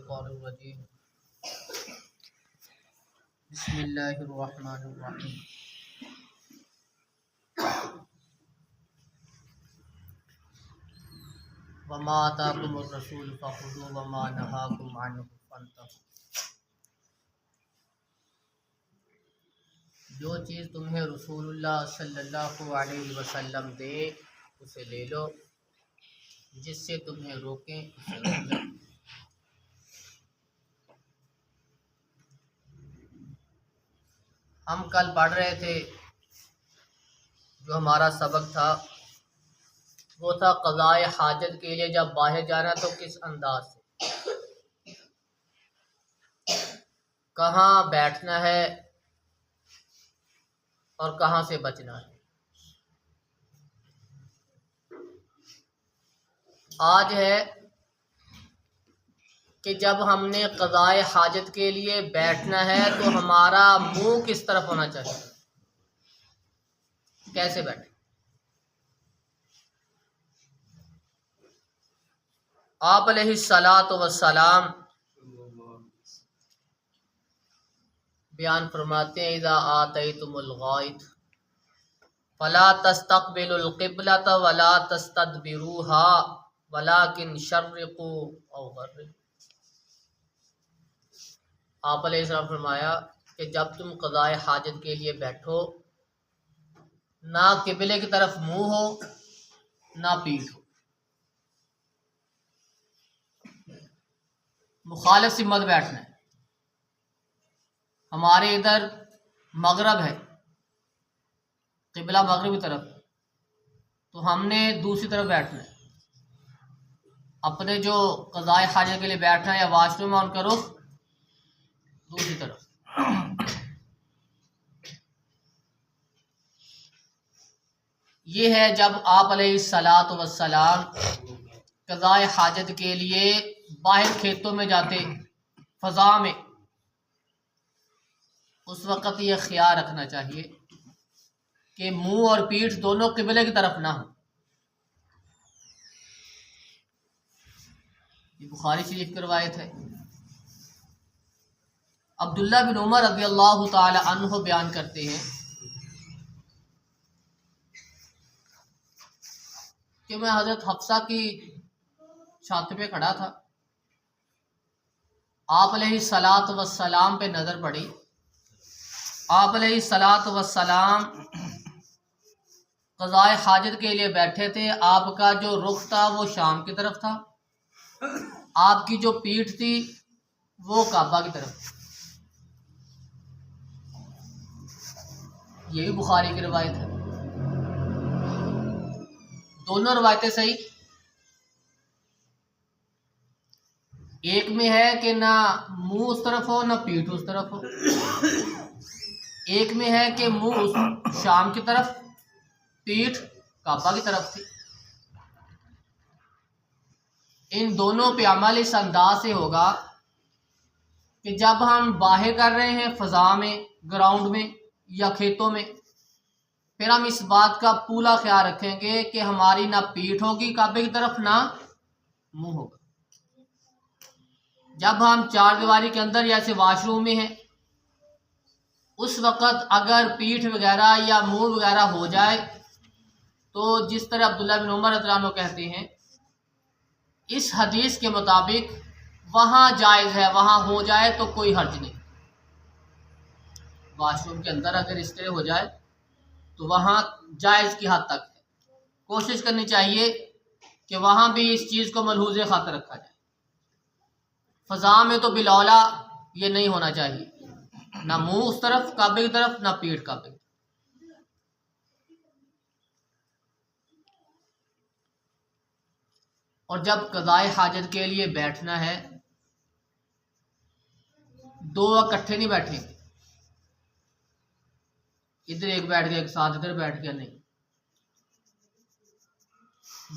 الشیطان الرجیم بسم اللہ الرحمن الرحیم وما آتاکم الرسول فخذوہ وما نہاکم عنہ فانتہوا۔ جو چیز تمہیں رسول اللہ صلی اللہ علیہ وسلم دے اسے لے لو، جس سے تمہیں روکیں اسے روک لو۔ ہم کل پڑھ رہے تھے، جو ہمارا سبق تھا وہ تھا قضائے حاجت کے لیے جب باہر جانا تو کس انداز سے، کہاں بیٹھنا ہے اور کہاں سے بچنا ہے۔ آج ہے کہ جب ہم نے قضائے حاجت کے لیے بیٹھنا ہے تو ہمارا منہ کس طرف ہونا چاہیے، کیسے بیٹھے۔ آپ علیہ الصلاۃ والسلام بیان فرماتے ہیں اذا آتیتم الغائط فلا تستقبلوا القبلة ولا تستدبروها ولكن شرقوا او غربوا۔ آپ علیہ السلام فرمایا کہ جب تم قضائے حاجت کے لیے بیٹھو، نہ قبلے کی طرف منہ ہو نہ پیٹھ ہو، مخالف سمت بیٹھنا ہے۔ ہمارے ادھر مغرب ہے، قبلہ مغربی طرف، تو ہم نے دوسری طرف بیٹھنا ہے۔ اپنے جو قضائے حاجت کے لیے بیٹھنا ہے یا واش روم میں ان کا رخ دوسری طرف۔ یہ ہے جب آپ علیہ الصلاۃ والسلام قضائے حاجت کے لیے باہر کھیتوں میں جاتے، فضا میں، اس وقت یہ خیال رکھنا چاہیے کہ منہ اور پیٹھ دونوں قبلے کی طرف نہ ہو۔ یہ بخاری شریف کی روایت ہے۔ عبداللہ بن عمر رضی اللہ تعالی عنہ بیان کرتے ہیں کہ میں حضرت حفصہ کی چھت پہ کھڑا تھا، آپ علیہ الصلاۃ والسلام پہ نظر پڑی۔ آپ علیہ الصلاۃ والسلام قضائے حاجت کے لیے بیٹھے تھے، آپ کا جو رخ تھا وہ شام کی طرف تھا، آپ کی جو پیٹھ تھی وہ کعبہ کی طرف تھی۔ یہ بھی بخاری کی روایت ہے۔ دونوں روایتیں صحیح، ایک میں ہے کہ نہ منہ اس طرف ہو نہ پیٹھ اس طرف ہو، ایک میں ہے کہ منہ شام کی طرف، پیٹھ کعبہ کی طرف تھی۔ ان دونوں پہ عمل اس انداز سے ہوگا کہ جب ہم باہر کر رہے ہیں فضا میں، گراؤنڈ میں یا کھیتوں میں، پھر ہم اس بات کا پورا خیال رکھیں گے کہ ہماری نہ پیٹھ ہوگی کعبے کی طرف نہ منہ ہوگا۔ جب ہم چار دیواری کے اندر یا ایسے واش روم میں ہیں، اس وقت اگر پیٹھ وغیرہ یا منہ وغیرہ ہو جائے تو جس طرح عبداللہ بن عمر رضی اللہ عنہ کہتے ہیں، اس حدیث کے مطابق وہاں جائز ہے، وہاں ہو جائے تو کوئی حرج نہیں۔ واش روم کے اندر اگر اس طرح ہو جائے تو وہاں جائز کی حد تک ہے۔ کوشش کرنی چاہیے کہ وہاں بھی اس چیز کو ملحوظ خاطر رکھا جائے۔ فضا میں تو بالاولیٰ یہ نہیں ہونا چاہیے، نہ منہ اس طرف کعبے کی طرف نہ پیٹھ کعبے کی طرف۔ اور جب قضائے حاجت کے لیے بیٹھنا ہے، دو اکٹھے نہیں بیٹھیں، ادھر ایک بیٹھ گیا ایک ساتھ ادھر بیٹھ گیا، نہیں،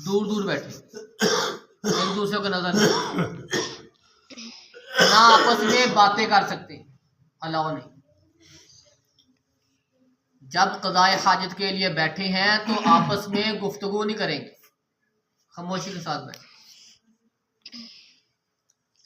دور دور بیٹھے، ایک دوسرے کو نظر نہیں، نہ آپس میں باتیں کر سکتے، الاؤ نہیں۔ جب قضائے حاجت کے لیے بیٹھے ہیں تو آپس میں گفتگو نہیں کریں گے، خاموشی کے ساتھ بیٹھیں۔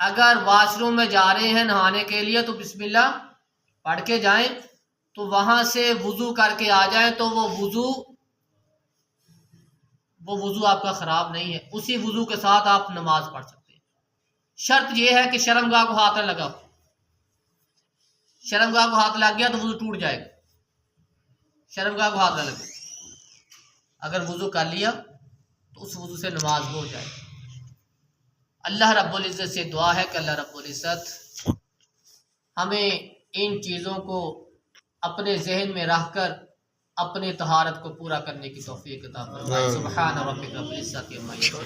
اگر واش روم میں جا رہے ہیں نہانے کے لیے تو بسم اللہ پڑھ کے جائیں، تو وہاں سے وضو کر کے آ جائیں تو وہ وضو آپ کا خراب نہیں ہے، اسی وضو کے ساتھ آپ نماز پڑھ سکتے ہیں۔ شرط یہ ہے کہ شرمگاہ کو ہاتھ نہ لگا، شرمگاہ کو ہاتھ لگ گیا تو وضو ٹوٹ جائے گا، شرمگاہ کو ہاتھ نہ لگے۔ اگر وضو کر لیا تو اس وضو سے نماز ہو جائے۔ اللہ رب العزت سے دعا ہے کہ اللہ رب العزت ہمیں ان چیزوں کو اپنے ذہن میں رکھ کر اپنی طہارت کو پورا کرنے کی توفیق عطا فرمائے۔ سبحان ربک رب العزت عما یصفون۔